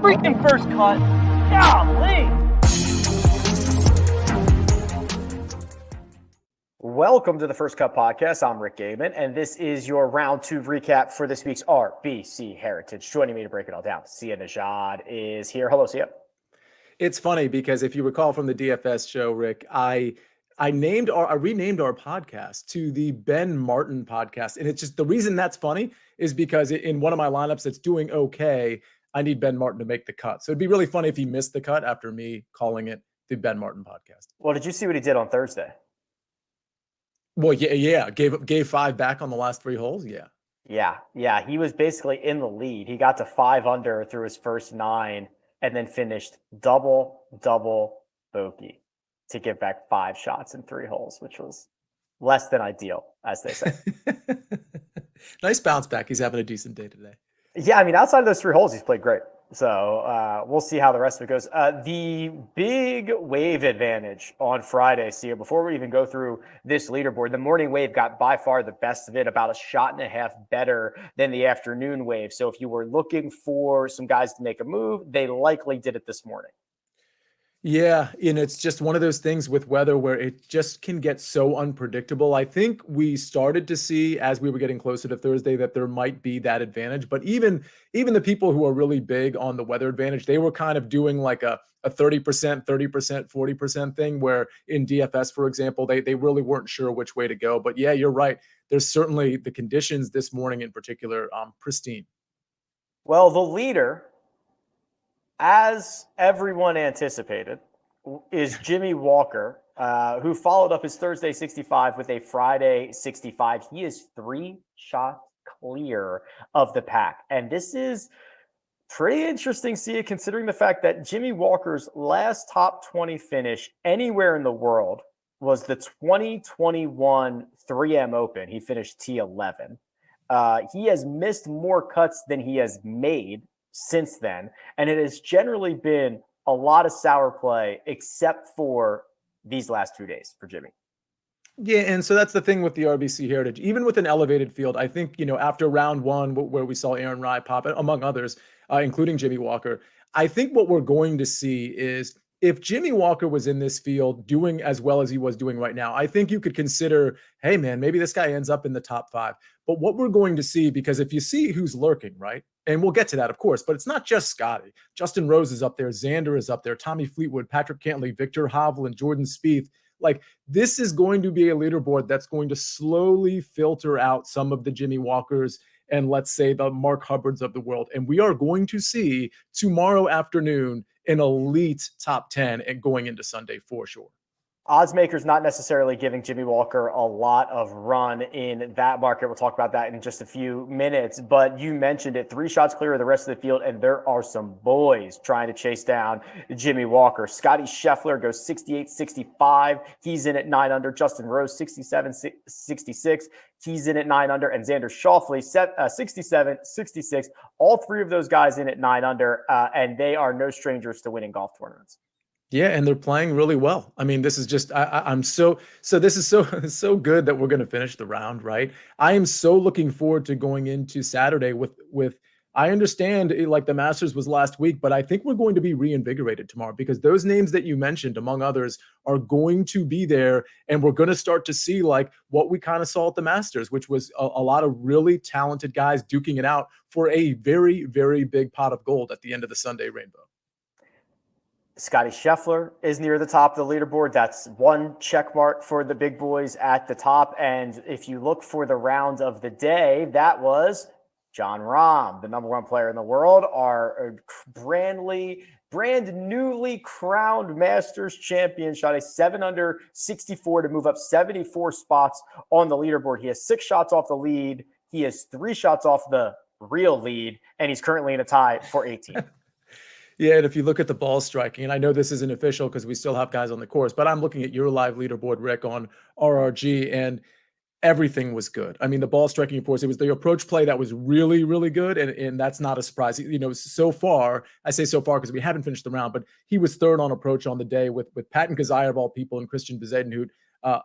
freaking first cut. Golly. Welcome to the First Cut Podcast. I'm Rick Gehman, and this is your round two recap for this week's RBC Heritage. Joining me to break it all down, Sia Nejad is here. Hello, Sia. It's funny because if you recall from the DFS show, Rick, I renamed our podcast to the Ben Martin podcast. And it's just the reason that's funny is because in one of my lineups that's doing okay, I need Ben Martin to make the cut. So it'd be really funny if he missed the cut after me calling it the Ben Martin podcast. Well, did you see what he did on Thursday? Well, yeah. Gave 5 back on the last 3 holes. Yeah. He was basically in the lead. He got to 5 under through his first 9 and then finished double bogey to give back 5 shots in 3 holes, which was less than ideal, as they say. Nice bounce back. He's having a decent day today. Yeah, I mean, outside of those 3 holes, he's played great. So we'll see how the rest of it goes. The big wave advantage on Friday, Sia, before we even go through this leaderboard, the morning wave got by far the best of it, about a shot and a half better than the afternoon wave. So if you were looking for some guys to make a move, they likely did it this morning. Yeah, and it's just one of those things with weather where it just can get so unpredictable. I think we started to see as we were getting closer to Thursday that there might be that advantage. But even the people who are really big on the weather advantage, they were kind of doing like a 30%, 40% thing where in DFS, for example, they really weren't sure which way to go. But yeah, you're right. There's certainly the conditions this morning in particular, pristine. Well, the leader, as everyone anticipated, is Jimmy Walker, who followed up his Thursday 65 with a Friday 65. He is 3 shots clear of the pack. And this is pretty interesting, Sia, considering the fact that Jimmy Walker's last top 20 finish anywhere in the world was the 2021 3M Open. He finished T11. He has missed more cuts than he has made since then, and it has generally been a lot of sour play except for these last 2 days for Jimmy. Yeah, and so that's the thing with the RBC Heritage. Even with an elevated field, I think, after round 1 where we saw Aaron Rai pop, among others, including Jimmy Walker, I think what we're going to see is if Jimmy Walker was in this field doing as well as he was doing right now, I think you could consider, hey, man, maybe this guy ends up in the top 5. But what we're going to see, because if you see who's lurking, right, and we'll get to that, of course, but it's not just Scotty. Justin Rose is up there. Xander is up there. Tommy Fleetwood, Patrick Cantlay, Victor Hovland, Jordan Spieth. Like, this is going to be a leaderboard that's going to slowly filter out some of the Jimmy Walkers and, let's say, the Mark Hubbards of the world. And we are going to see tomorrow afternoon an elite top 10 and going into Sunday for sure. Odds makers not necessarily giving Jimmy Walker a lot of run in that market. We'll talk about that in just a few minutes. But you mentioned it, 3 shots clear of the rest of the field, and there are some boys trying to chase down Jimmy Walker. Scotty Scheffler goes 68-65. He's in at 9 under. Justin Rose, 67-66. He's in at 9 under. And Xander Schauffele, 67-66. All 3 of those guys in at 9 under, and they are no strangers to winning golf tournaments. Yeah, and they're playing really well. I mean, this is just I'm so this is so good that we're going to finish the round, right? I am so looking forward to going into Saturday with I understand like the Masters was last week, but I think we're going to be reinvigorated tomorrow because those names that you mentioned, among others, are going to be there, and we're going to start to see like what we kind of saw at the Masters, which was a lot of really talented guys duking it out for a very, very big pot of gold at the end of the Sunday rainbow. Scotty Scheffler is near the top of the leaderboard. That's 1 check mark for the big boys at the top. And if you look for the round of the day, that was Jon Rahm, the number 1 player in the world, our brand newly crowned Masters champion, shot a 7 under 64 to move up 74 spots on the leaderboard. He has 6 shots off the lead. He has 3 shots off the real lead, and he's currently in a tie for 18. Yeah, and if you look at the ball striking, and I know this isn't official because we still have guys on the course, but I'm looking at your live leaderboard, Rick, on RRG, and everything was good. I mean, the ball striking, of course, it was the approach play that was really, really good, and that's not a surprise. So far, I say so far because we haven't finished the round, but he was 3rd on approach on the day with Patton Kizzire of all people and Christian Bezuidenhout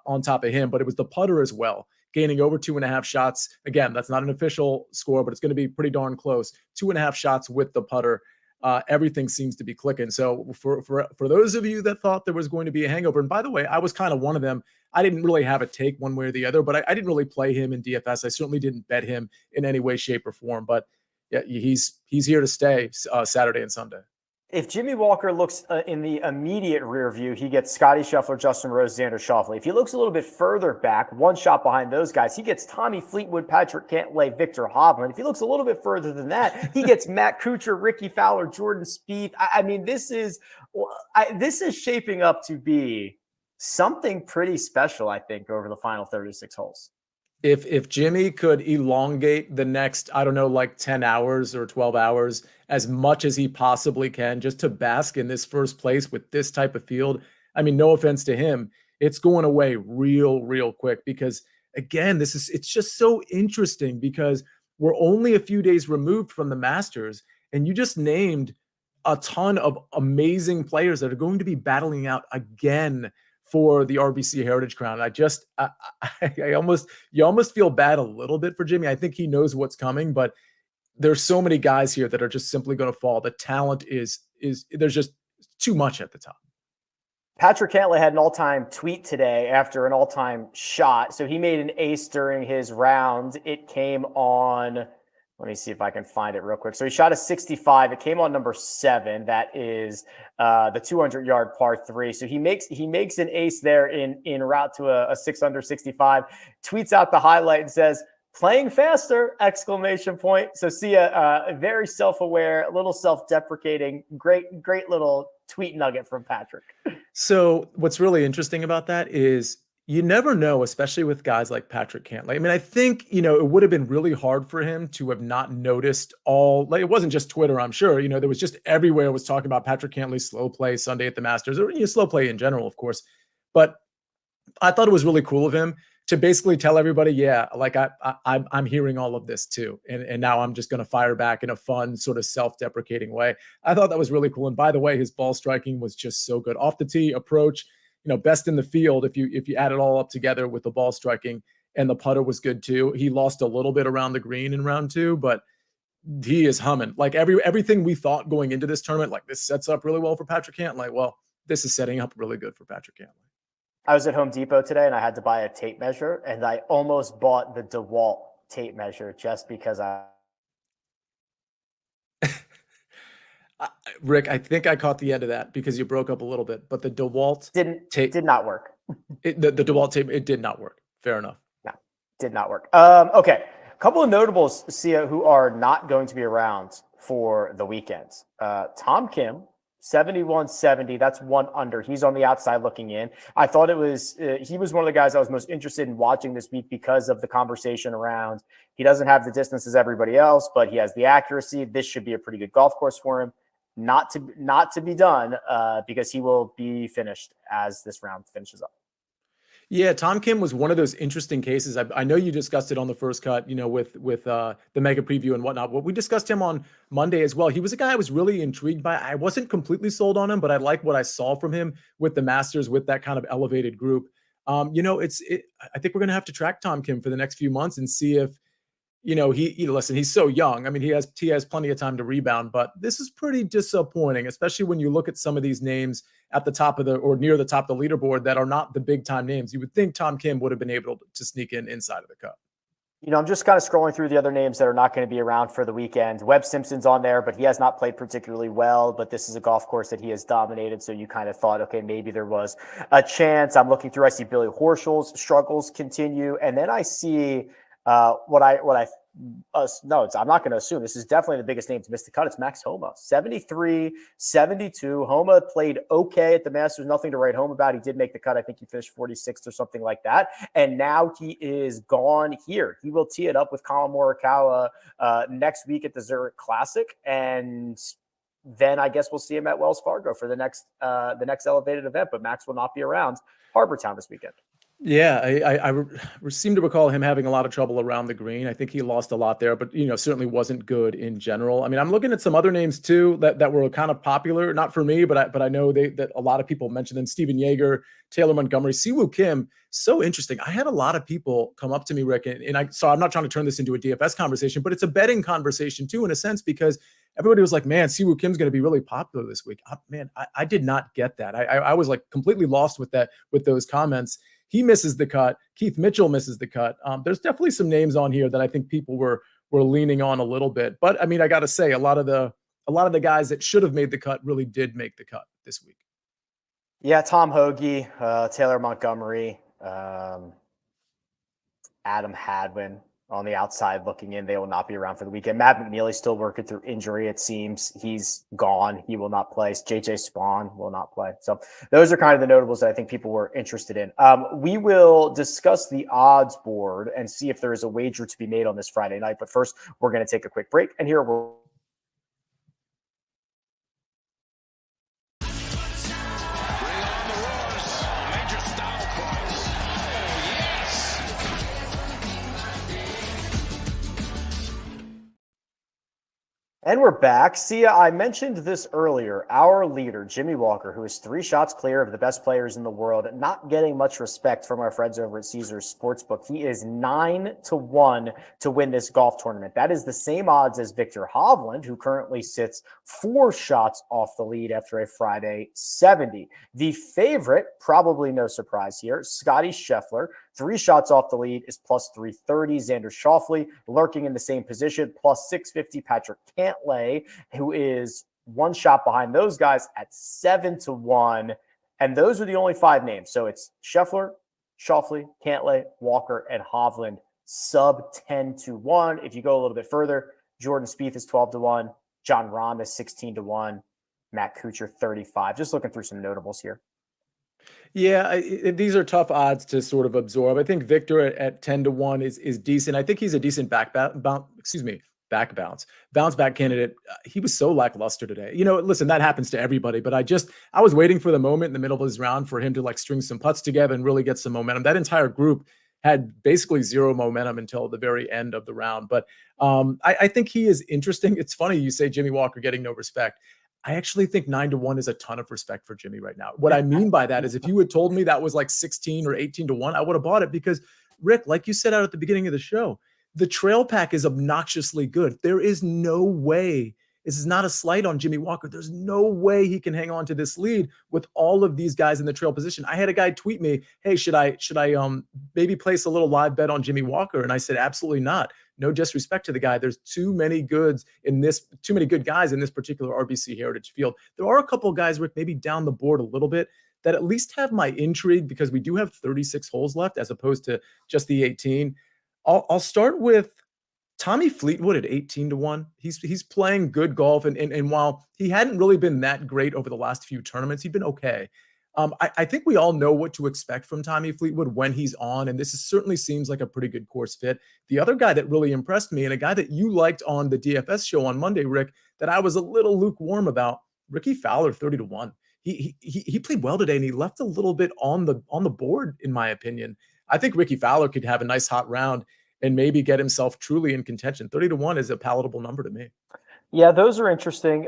on top of him, but it was the putter as well, gaining over 2.5 shots. Again, that's not an official score, but it's going to be pretty darn close. 2.5 shots with the putter. everything seems to be clicking. So for those of you that thought there was going to be a hangover, and by the way, I was kind of one of them. I didn't really have a take one way or the other, but I didn't really play him in DFS. I certainly didn't bet him in any way, shape, or form. But yeah, he's here to stay Saturday and Sunday. If Jimmy Walker looks in the immediate rear view, he gets Scotty Scheffler, Justin Rose, Xander Schauffele. If he looks a little bit further back, one shot behind those guys, he gets Tommy Fleetwood, Patrick Cantlay, Victor Hovland. If he looks a little bit further than that, he gets Matt Kuchar, Ricky Fowler, Jordan Spieth. I mean, this is shaping up to be something pretty special, I think, over the final 36 holes. If Jimmy could elongate the next, I don't know, like 10 hours or 12 hours as much as he possibly can just to bask in this first place with this type of field, I mean, no offense to him, it's going away real quick because, again, it's just so interesting because we're only a few days removed from the Masters, and you just named a ton of amazing players that are going to be battling out again for the RBC Heritage Crown. You almost feel bad a little bit for Jimmy. I think he knows what's coming, but there's so many guys here that are just simply going to fall. The talent is there's just too much at the top. Patrick Cantlay had an all-time tweet today after an all-time shot. So he made an ace during his round. It came on, let me see if I can find it real quick. So he shot a 65. It came on number 7. That is the 200-yard par 3. So he makes an ace there in route to a 6 under 65. Tweets out the highlight and says, "Playing faster!" exclamation point. So Sia, very self-aware, a little self-deprecating, great little tweet nugget from Patrick. So what's really interesting about that is you never know, especially with guys like Patrick Cantlay. I mean, I think, it would have been really hard for him to have not noticed it wasn't just Twitter, I'm sure. There was just everywhere was talking about Patrick Cantlay's slow play Sunday at the Masters, or slow play in general, of course. But I thought it was really cool of him to basically tell everybody, yeah, like I'm hearing all of this too. And now I'm just going to fire back in a fun sort of self-deprecating way. I thought that was really cool. And by the way, his ball striking was just so good. Off the tee approach, best in the field if you add it all up together with the ball striking, and the putter was good too. He lost a little bit around the green in round 2, but he is humming. Like everything we thought going into this tournament, like this sets up really well for Patrick Cantlay. Well, this is setting up really good for Patrick Cantlay. I was at Home Depot today and I had to buy a tape measure, and I almost bought the DeWalt tape measure just because Rick, I think I caught the end of that because you broke up a little bit, but the DeWalt did not work. The DeWalt tape, it did not work. Fair enough. No, did not work. Okay. A couple of notables, Sia, who are not going to be around for the weekend. Tom Kim, 71-70. That's 1 under. He's on the outside looking in. I thought he was one of the guys I was most interested in watching this week because of the conversation around he doesn't have the distance as everybody else, but he has the accuracy. This should be a pretty good golf course for him. Not to be done because he will be finished as this round finishes up. Yeah, Tom Kim was one of those interesting cases. I know you discussed it on the first cut, with the mega preview and whatnot. Well, we discussed him on Monday as well. He was a guy I was really intrigued by. I wasn't completely sold on him, but I like what I saw from him with the Masters, with that kind of elevated group. I think we're going to have to track Tom Kim for the next few months and see if, listen, he's so young. I mean, he has plenty of time to rebound, but this is pretty disappointing, especially when you look at some of these names at the top of or near the top of the leaderboard that are not the big time names. You would think Tom Kim would have been able to sneak inside of the cup. I'm just kind of scrolling through the other names that are not going to be around for the weekend. Webb Simpson's on there, but he has not played particularly well, but this is a golf course that he has dominated. So you kind of thought, okay, maybe there was a chance. I'm looking through, I see Billy Horschel's struggles continue. And then I see I'm not going to assume this is definitely the biggest name to miss the cut. It's Max Homa, 73-72. Homa played okay at the Masters, nothing to write home about. He did make the cut. I think he finished 46th or something like that. And now he is gone here. He will tee it up with Colin Morikawa next week at the Zurich Classic. And then I guess we'll see him at Wells Fargo for the next elevated event, but Max will not be around Harbour Town this weekend. Yeah, I seem to recall him having a lot of trouble around the green. I think he lost a lot there, but certainly wasn't good in general. I mean, I'm looking at some other names too that were kind of popular, not for me, but I know that a lot of people mentioned them. Steven Yeager, Taylor Montgomery, Siwoo Kim. So interesting. I had a lot of people come up to me, Rick, and I'm not trying to turn this into a DFS conversation, but it's a betting conversation too, in a sense, because everybody was like, man, Siwoo Kim's going to be really popular this week. I did not get that. I was like completely lost with those comments. He misses the cut. Keith Mitchell misses the cut. There's definitely some names on here that I think people were leaning on a little bit. But I mean, I got to say, a lot of the guys that should have made the cut really did make the cut this week. Yeah, Tom Hoagie, Taylor Montgomery, Adam Hadwin on the outside looking in. They will not be around for the weekend. Matt McNeely's still working through injury, it seems. He's gone. He will not play. JJ Spawn will not play. So those are kind of the notables that I think people were interested in. We will discuss the odds board and see if there is a wager to be made on this Friday night. But first, we're going to take a quick break. And here we're And we're back. Sia, I mentioned this earlier. Our leader, Jimmy Walker, who is 3 shots clear of the best players in the world, not getting much respect from our friends over at Caesars Sportsbook. He is 9-1 to win this golf tournament. That is the same odds as Victor Hovland, who currently sits 4 shots off the lead after a Friday 70. The favorite, probably no surprise here, Scotty Scheffler, 3 shots off the lead is plus 330. Xander Schauffele lurking in the same position, plus 650. Patrick Cantlay, who is 1 shot behind those guys at 7-1. And those are the only 5 names. So it's Scheffler, Schauffele, Cantlay, Walker, and Hovland, sub 10-1. If you go a little bit further, Jordan Spieth is 12-1. John Rahm is 16-1. Matt Kuchar, 35. Just looking through some notables here. Yeah, these are tough odds to sort of absorb. I think Victor at 10-1 is decent. I think he's a decent bounce back candidate. He was so lackluster today. Listen, that happens to everybody, but I was waiting for the moment in the middle of his round for him to like string some putts together and really get some momentum. That entire group had basically zero momentum until the very end of the round. But I think he is interesting. It's funny you say Jimmy Walker getting no respect. I actually think 9-1 is a ton of respect for Jimmy right now. What I mean by that is if you had told me that was like 16 or 18-1, I would have bought it because, Rick, like you said out at the beginning of the show, the trail pack is obnoxiously good. There is no way, this is not a slight on Jimmy Walker, there's no way he can hang on to this lead with all of these guys in the trail position. I had a guy tweet me, hey, should I maybe place a little live bet on Jimmy Walker? And I said, absolutely not. No disrespect to the guy. There's too many good guys in this particular RBC Heritage field. There are a couple of guys, Rick, maybe down the board a little bit that at least have my intrigue because we do have 36 holes left as opposed to just the 18. I'll start with Tommy Fleetwood at 18-1. He's playing good golf, and while he hadn't really been that great over the last few tournaments, he's been okay. I think we all know what to expect from Tommy Fleetwood when he's on, and certainly seems like a pretty good course fit. The other guy that really impressed me, and a guy that you liked on the DFS show on Monday, Rick, that I was a little lukewarm about, Ricky Fowler, 30-1. He played well today, and he left a little bit on the board, in my opinion. I think Ricky Fowler could have a nice hot round and maybe get himself truly in contention. 30-1 is a palatable number to me. Yeah, those are interesting.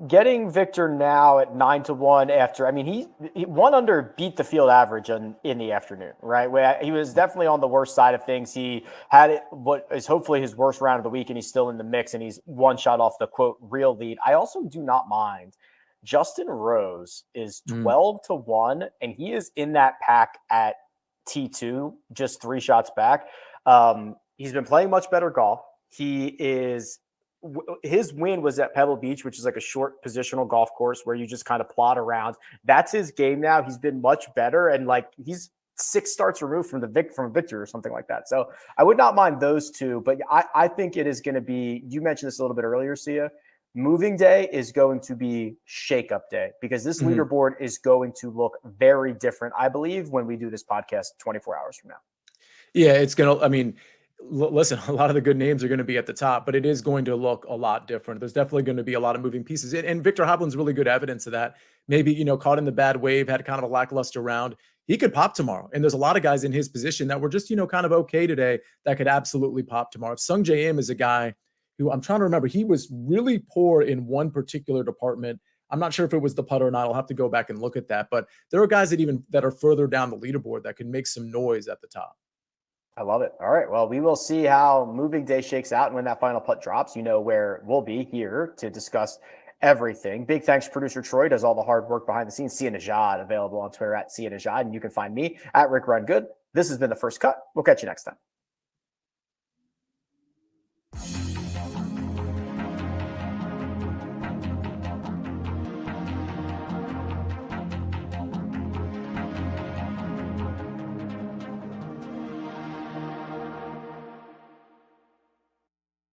Getting Victor now at 9-1 after, he 1 under beat the field average in the afternoon, right? Where he was definitely on the worst side of things. He had what is hopefully his worst round of the week, and he's still in the mix, and he's 1 shot off the quote real lead. I also do not mind. Justin Rose is 12-1, and he is in that pack at T2, just 3 shots back. He's been playing much better golf. His win was at Pebble Beach, which is like a short positional golf course where you just kind of plot around. That's his game now. He's been much better, and like he's 6 starts removed from a victory or something like that. So I would not mind those 2, but I think it is going to be. You mentioned this a little bit earlier, Sia. Moving day is going to be shakeup day because this leaderboard is going to look very different, I believe, when we do this podcast 24 hours from now. Yeah, it's going to, listen, a lot of the good names are going to be at the top, but it is going to look a lot different. There's definitely going to be a lot of moving pieces. And Victor Hovland's really good evidence of that. Maybe, caught in the bad wave, had kind of a lackluster round. He could pop tomorrow. And there's a lot of guys in his position that were just, kind of okay today that could absolutely pop tomorrow. Sung J M is a guy who I'm trying to remember. He was really poor in one particular department. I'm not sure if it was the putter or not. I'll have to go back and look at that. But there are guys that are further down the leaderboard that can make some noise at the top. I love it. All right. Well, we will see how moving day shakes out. And when that final putt drops, you know where we'll be here to discuss everything. Big thanks to producer Troy, does all the hard work behind the scenes. Sia Nejad, available on Twitter at Sia Nejad. And you can find me at Rick Run Good. This has been The First Cut. We'll catch you next time.